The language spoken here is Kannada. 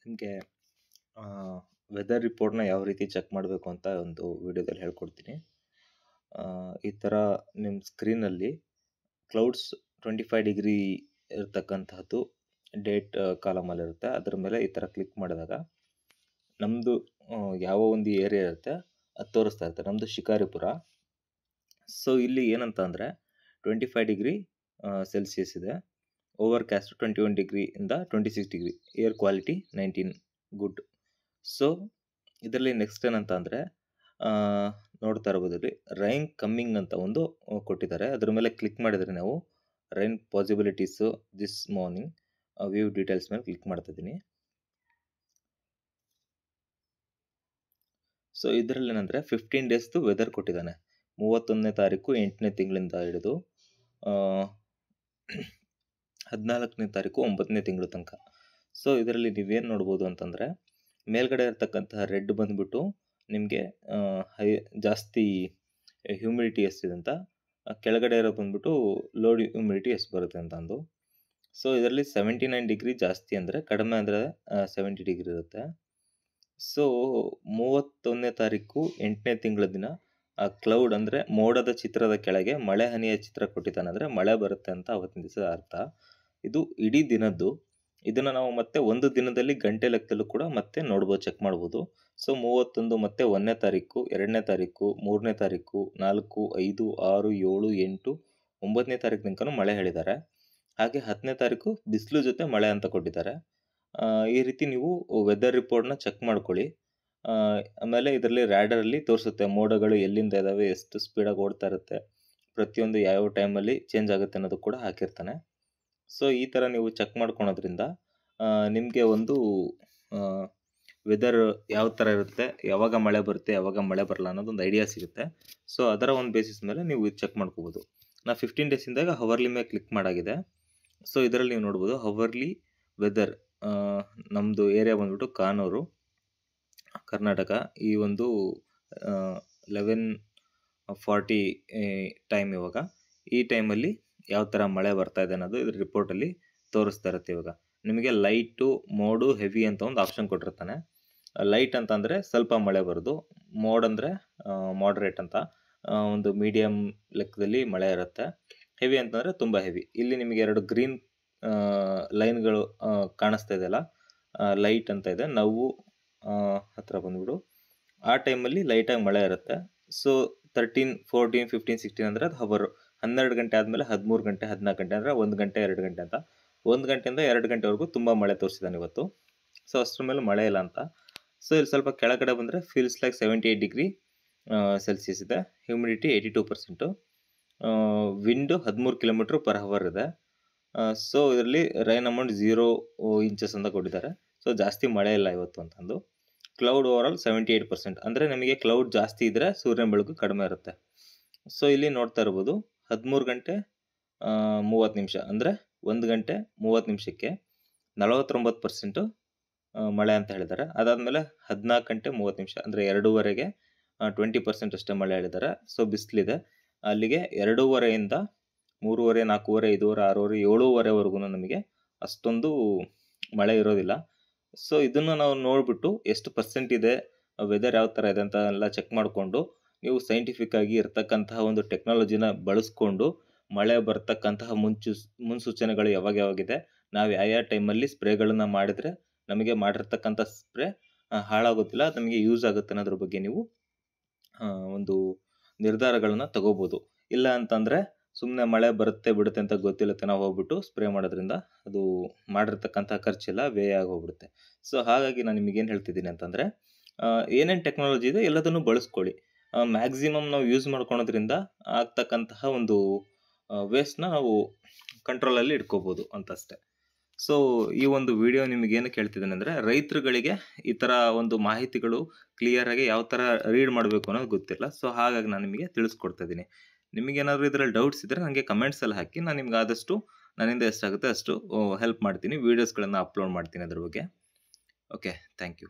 ನಿಮಗೆ ವೆದರ್ ರಿಪೋರ್ಟ್ನ ಯಾವ ರೀತಿ ಚೆಕ್ ಮಾಡಬೇಕು ಅಂತ ಒಂದು ವಿಡಿಯೋದಲ್ಲಿ ಹೇಳ್ಕೊಡ್ತೀನಿ. ಈ ಥರ ನಿಮ್ಮ ಸ್ಕ್ರೀನಲ್ಲಿ ಕ್ಲೌಡ್ಸ್ 25 ಡಿಗ್ರಿ ಇರತಕ್ಕಂತಹದ್ದು ಡೇಟ್ ಕಾಲಮಲ್ಲಿರುತ್ತೆ. ಅದರ ಮೇಲೆ ಈ ಥರ ಕ್ಲಿಕ್ ಮಾಡಿದಾಗ ನಮ್ಮದು ಯಾವ ಒಂದು ಏರಿಯಾ ಇರುತ್ತೆ ಅದು ತೋರಿಸ್ತಾ ಇರುತ್ತೆ. ನಮ್ಮದು ಶಿಕಾರಿಪುರ. ಸೊ ಇಲ್ಲಿ ಏನಂತ ಅಂದರೆ 25 ಡಿಗ್ರಿ ಸೆಲ್ಸಿಯಸ್ ಇದೆ. Over caste 21 ಡಿಗ್ರಿಯಿಂದ 26 degree. Air quality 19 good. So ಇದರಲ್ಲಿ ನೆಕ್ಸ್ಟ್ ಏನಂತ ಅಂದರೆ ನೋಡ್ತಾ ಇರ್ಬೋದು, ಇಲ್ಲಿ ರೈನ್ ಕಮ್ಮಿಂಗ್ ಅಂತ ಒಂದು ಕೊಟ್ಟಿದ್ದಾರೆ. ಅದ್ರ ಮೇಲೆ ಕ್ಲಿಕ್ ಮಾಡಿದರೆ ನಾವು rain possibilities this morning view details ಮೇಲೆ ಕ್ಲಿಕ್ ಮಾಡ್ತಾ ಇದ್ದೀನಿ. ಸೊ ಇದರಲ್ಲಿ ಏನಂದರೆ 15 ಡೇಸ್ದು ವೆದರ್ ಕೊಟ್ಟಿದ್ದಾನೆ. 31ನೇ ತಾರೀಕು 8ನೇ ತಿಂಗಳಿಂದ ಹಿಡಿದು 14ನೇ ತಾರೀಕು 9ನೇ ತಿಂಗಳ ತನಕ. ಸೊ ಇದರಲ್ಲಿ ನೀವೇನು ನೋಡ್ಬೋದು ಅಂತಂದರೆ ಮೇಲ್ಗಡೆ ಇರ್ತಕ್ಕಂತಹ ರೆಡ್ ಬಂದುಬಿಟ್ಟು ನಿಮಗೆ ಜಾಸ್ತಿ ಹ್ಯೂಮಿಡಿಟಿ ಎಷ್ಟಿದೆ ಅಂತ, ಕೆಳಗಡೆ ಇರೋ ಬಂದ್ಬಿಟ್ಟು ಲೋ ಹ್ಯೂಮಿಡಿಟಿ ಎಷ್ಟು ಬರುತ್ತೆ ಅಂತ ಅಂದು. ಸೊ ಇದರಲ್ಲಿ 79 ಡಿಗ್ರಿ ಜಾಸ್ತಿ ಅಂದರೆ, ಕಡಿಮೆ ಅಂದರೆ 70 ಡಿಗ್ರಿ ಇರುತ್ತೆ. ಸೊ 31ನೇ ತಾರೀಕು 8ನೇ ತಿಂಗಳ ದಿನ ಆ ಕ್ಲೌಡ್ ಅಂದರೆ ಮೋಡದ ಚಿತ್ರದ ಕೆಳಗೆ ಮಳೆ ಹನಿಯ ಚಿತ್ರ ಕೊಟ್ಟಿದ್ದಾನೆ, ಅಂದರೆ ಮಳೆ ಬರುತ್ತೆ ಅಂತ ಅವತ್ತಿನ ದಿವಸದ ಅರ್ಥ. ಇದು ಇಡೀ ದಿನದ್ದು. ಇದನ್ನು ನಾವು ಮತ್ತೆ ಒಂದು ದಿನದಲ್ಲಿ ಗಂಟೆ ಲೆಕ್ಕದಲ್ಲೂ ಕೂಡ ಮತ್ತೆ ನೋಡ್ಬೋದು, ಚೆಕ್ ಮಾಡ್ಬೋದು. ಸೊ 31 ಮತ್ತು 1ನೇ ತಾರೀಕು, 2ನೇ ತಾರೀಕು, 3ನೇ ತಾರೀಕು, 4, 5, 6, 7, 8, 9ನೇ ತಾರೀಕು ತನಕ ಮಳೆ ಹೇಳಿದ್ದಾರೆ. ಹಾಗೆ 10ನೇ ತಾರೀಕು ಬಿಸಿಲು ಜೊತೆ ಮಳೆ ಅಂತ ಕೊಟ್ಟಿದ್ದಾರೆ. ಈ ರೀತಿ ನೀವು ವೆದರ್ ರಿಪೋರ್ಟ್ನ ಚೆಕ್ ಮಾಡ್ಕೊಳ್ಳಿ. ಆಮೇಲೆ ಇದರಲ್ಲಿ ರ್ಯಾಡರಲ್ಲಿ ತೋರಿಸುತ್ತೆ ಮೋಡಗಳು ಎಲ್ಲಿಂದ ಇದ್ದಾವೆ, ಎಷ್ಟು ಸ್ಪೀಡಾಗಿ ಓಡ್ತಾ ಇರುತ್ತೆ, ಪ್ರತಿಯೊಂದು ಯಾವ ಟೈಮಲ್ಲಿ ಚೇಂಜ್ ಆಗುತ್ತೆ ಅನ್ನೋದು ಕೂಡ ಹಾಕಿರ್ತಾನೆ. ಸೊ ಈ ಥರ ನೀವು ಚೆಕ್ ಮಾಡ್ಕೊಳೋದ್ರಿಂದ ನಿಮಗೆ ಒಂದು ವೆದರ್ ಯಾವ ಥರ ಇರುತ್ತೆ, ಯಾವಾಗ ಮಳೆ ಬರುತ್ತೆ, ಯಾವಾಗ ಮಳೆ ಬರಲ್ಲ ಅನ್ನೋದೊಂದು ಐಡಿಯಾ ಸಿಗುತ್ತೆ. ಸೊ ಅದರ ಒಂದು ಬೇಸಿಸ್ ಮೇಲೆ ನೀವು ಚೆಕ್ ಮಾಡ್ಕೋಬೋದು. ನಾ 15 ಡೇಸಿಂದಾಗ ಹವರ್ಲಿ ಮೇಲೆ ಕ್ಲಿಕ್ ಮಾಡಾಗಿದೆ. ಸೊ ಇದರಲ್ಲಿ ನೀವು ನೋಡ್ಬೋದು ಹವರ್ಲಿ ವೆದರ್. ನಮ್ಮದು ಏರಿಯಾ ಬಂದ್ಬಿಟ್ಟು ಕಾನೂರು, ಕರ್ನಾಟಕ. ಈ ಒಂದು 11:40 ಟೈಮ್ ಇವಾಗ. ಈ ಟೈಮಲ್ಲಿ ಯಾವ ಥರ ಮಳೆ ಬರ್ತಾ ಇದೆ ಅನ್ನೋದು ಇದ್ರ ರಿಪೋರ್ಟಲ್ಲಿ ತೋರಿಸ್ತಾ ಇರುತ್ತೆ. ಇವಾಗ ನಿಮಗೆ ಲೈಟು, ಮೋಡು, ಹೆವಿ ಅಂತ ಒಂದು ಆಪ್ಷನ್ ಕೊಟ್ಟಿರ್ತಾನೆ. ಲೈಟ್ ಅಂತ ಅಂದರೆ ಸ್ವಲ್ಪ ಮಳೆ ಬರೋದು, ಮೋಡ್ ಅಂದರೆ ಮಾಡ್ರೇಟ್ ಅಂತ ಒಂದು ಮೀಡಿಯಮ್ ಲೆಕ್ಕದಲ್ಲಿ ಮಳೆ ಇರುತ್ತೆ, ಹೆವಿ ಅಂತಂದರೆ ತುಂಬ ಹೆವಿ. ಇಲ್ಲಿ ನಿಮಗೆ 2 ಗ್ರೀನ್ ಲೈನ್ಗಳು ಕಾಣಿಸ್ತಾ ಇದೆಯಲ್ಲ, ಲೈಟ್ ಅಂತ ಇದೆ. ನಾವು ಹತ್ರ ಬಂದ್ಬಿಡು ಆ ಟೈಮಲ್ಲಿ ಲೈಟಾಗಿ ಮಳೆ ಇರುತ್ತೆ. ಸೊ 13, 14, 15, 16 ಅಂದರೆ ಅದು ಹವರು. 12 ಗಂಟೆ ಆದಮೇಲೆ 13 ಗಂಟೆ, 14 ಗಂಟೆ ಅಂದರೆ 1 ಗಂಟೆ, 2 ಗಂಟೆ ಅಂತ. 1 ಗಂಟೆಯಿಂದ 2 ಗಂಟೆವರೆಗೂ ತುಂಬ ಮಳೆ ತೋರಿಸಿದ್ದಾನೆ ಇವತ್ತು. ಸೊ ಅಷ್ಟರ ಮೇಲೆ ಮಳೆ ಇಲ್ಲ ಅಂತ. ಸೊ ಇಲ್ಲಿ ಸ್ವಲ್ಪ ಕೆಳಗಡೆ ಬಂದರೆ ಫೀಲ್ಸ್ ಲೈಕ್ 78 ಡಿಗ್ರಿ ಸೆಲ್ಸಿಯಸ್ ಇದೆ. Humidity 82%. Wind 13 kilometre per hour ಇದೆ. ಸೊ ಇದರಲ್ಲಿ ರೈನ್ ಅಮೌಂಟ್ 0 ಇಂಚಸ್ ಅಂತ ಕೊಟ್ಟಿದ್ದಾರೆ. ಸೊ ಜಾಸ್ತಿ ಮಳೆ ಇಲ್ಲ ಇವತ್ತು ಅಂತಂದು. ಕ್ಲೌಡ್ ಓವರಾಲ್ 78%, ಅಂದರೆ ನಮಗೆ ಕ್ಲೌಡ್ ಜಾಸ್ತಿ ಇದ್ದರೆ ಸೂರ್ಯನ ಬೆಳಕು ಕಡಿಮೆ ಇರುತ್ತೆ. ಸೊ ಇಲ್ಲಿ ನೋಡ್ತಾ ಇರ್ಬೋದು 13 ಗಂಟೆ 30 ನಿಮಿಷ ಅಂದರೆ 1 ಗಂಟೆ 30 ನಿಮಿಷಕ್ಕೆ 49% ಮಳೆ ಅಂತ ಹೇಳಿದ್ದಾರೆ. ಅದಾದಮೇಲೆ 14 ಗಂಟೆ 30 ನಿಮಿಷ ಅಂದರೆ 2:30ಗೆ 20% ಅಷ್ಟೇ ಮಳೆ ಹೇಳಿದ್ದಾರೆ. ಸೊ ಬಿಸಿಲಿದೆ. ಅಲ್ಲಿಗೆ 2:30ಯಿಂದ 3:30, 4:30, 5:30, 6:30, 7:30ವರೆಗೂ ನಮಗೆ ಅಷ್ಟೊಂದು ಮಳೆ ಇರೋದಿಲ್ಲ. ಸೊ ಇದನ್ನು ನಾವು ನೋಡಿಬಿಟ್ಟು ಎಷ್ಟು ಪರ್ಸೆಂಟ್ ಇದೆ, ವೆದರ್ ಯಾವ ಥರ ಇದೆ ಅಂತ ಎಲ್ಲ ಚೆಕ್ ಮಾಡಿಕೊಂಡು ನೀವು ಸೈಂಟಿಫಿಕ್ ಆಗಿ ಇರ್ತಕ್ಕಂತಹ ಒಂದು ಟೆಕ್ನಾಲಜಿನ ಬಳಸ್ಕೊಂಡು ಮಳೆ ಬರ್ತಕ್ಕಂತಹ ಮುನ್ಸೂಚನೆಗಳು ಯಾವಾಗಿದೆ, ನಾವು ಯಾವ ಟೈಮಲ್ಲಿ ಸ್ಪ್ರೇಗಳನ್ನು ಮಾಡಿದರೆ ನಮಗೆ ಮಾಡಿರ್ತಕ್ಕಂಥ ಸ್ಪ್ರೇ ಹಾಳಾಗೋದಿಲ್ಲ, ನಮಗೆ ಯೂಸ್ ಆಗುತ್ತೆ ಅನ್ನೋದ್ರ ಬಗ್ಗೆ ನೀವು ಒಂದು ನಿರ್ಧಾರಗಳನ್ನು ತಗೋಬೋದು. ಇಲ್ಲ ಅಂತಂದರೆ ಸುಮ್ಮನೆ ಮಳೆ ಬರುತ್ತೆ ಬಿಡುತ್ತೆ ಅಂತ ಗೊತ್ತಿಲ್ಲತ್ತೆ ನಾವು ಹೋಗ್ಬಿಟ್ಟು ಸ್ಪ್ರೇ ಮಾಡೋದ್ರಿಂದ ಅದು ಮಾಡಿರ್ತಕ್ಕಂಥ ಖರ್ಚೆಲ್ಲ ವ್ಯಯ ಆಗೋಗ್ಬಿಡುತ್ತೆ. ಸೊ ಹಾಗಾಗಿ ನಾನು ನಿಮಗೇನು ಹೇಳ್ತಿದ್ದೀನಿ ಅಂತಂದರೆ ಏನೇನು ಟೆಕ್ನಾಲಜಿ ಇದೆ ಎಲ್ಲದನ್ನು ಬಳಸ್ಕೊಳ್ಳಿ. ಮ್ಯಾಕ್ಸಿಮಮ್ ನಾವು ಯೂಸ್ ಮಾಡ್ಕೊಳೋದ್ರಿಂದ ಆಗ್ತಕ್ಕಂತಹ ಒಂದು ವೇಸ್ಟ್ನ ನಾವು ಕಂಟ್ರೋಲಲ್ಲಿ ಇಟ್ಕೋಬೋದು ಅಂತಷ್ಟೇ. ಸೊ ಈ ಒಂದು ವಿಡಿಯೋ ನಿಮಗೇನು ಹೇಳ್ತಿದ್ದೇನೆ ಅಂದರೆ ರೈತರುಗಳಿಗೆ ಈ ಥರ ಒಂದು ಮಾಹಿತಿಗಳು ಕ್ಲಿಯರಾಗಿ ಯಾವ ಥರ ರೀಡ್ ಮಾಡಬೇಕು ಅನ್ನೋದು ಗೊತ್ತಿಲ್ಲ. ಸೊ ಹಾಗಾಗಿ ನಾನು ನಿಮಗೆ ತಿಳಿಸ್ಕೊಡ್ತಾ ಇದ್ದೀನಿ. ನಿಮಗೇನಾದರೂ ಇದರಲ್ಲಿ ಡೌಟ್ಸ್ ಇದ್ದರೆ ನನಗೆ ಕಮೆಂಟ್ಸಲ್ಲಿ ಹಾಕಿ, ನಾನು ನಿಮ್ಗೆ ಆದಷ್ಟು ನನ್ನಿಂದ ಎಷ್ಟಾಗುತ್ತೆ ಅಷ್ಟು ಹೆಲ್ಪ್ ಮಾಡ್ತೀನಿ, ವೀಡಿಯೋಸ್ಗಳನ್ನು ಅಪ್ಲೋಡ್ ಮಾಡ್ತೀನಿ ಅದ್ರ ಬಗ್ಗೆ. Okay, thank you.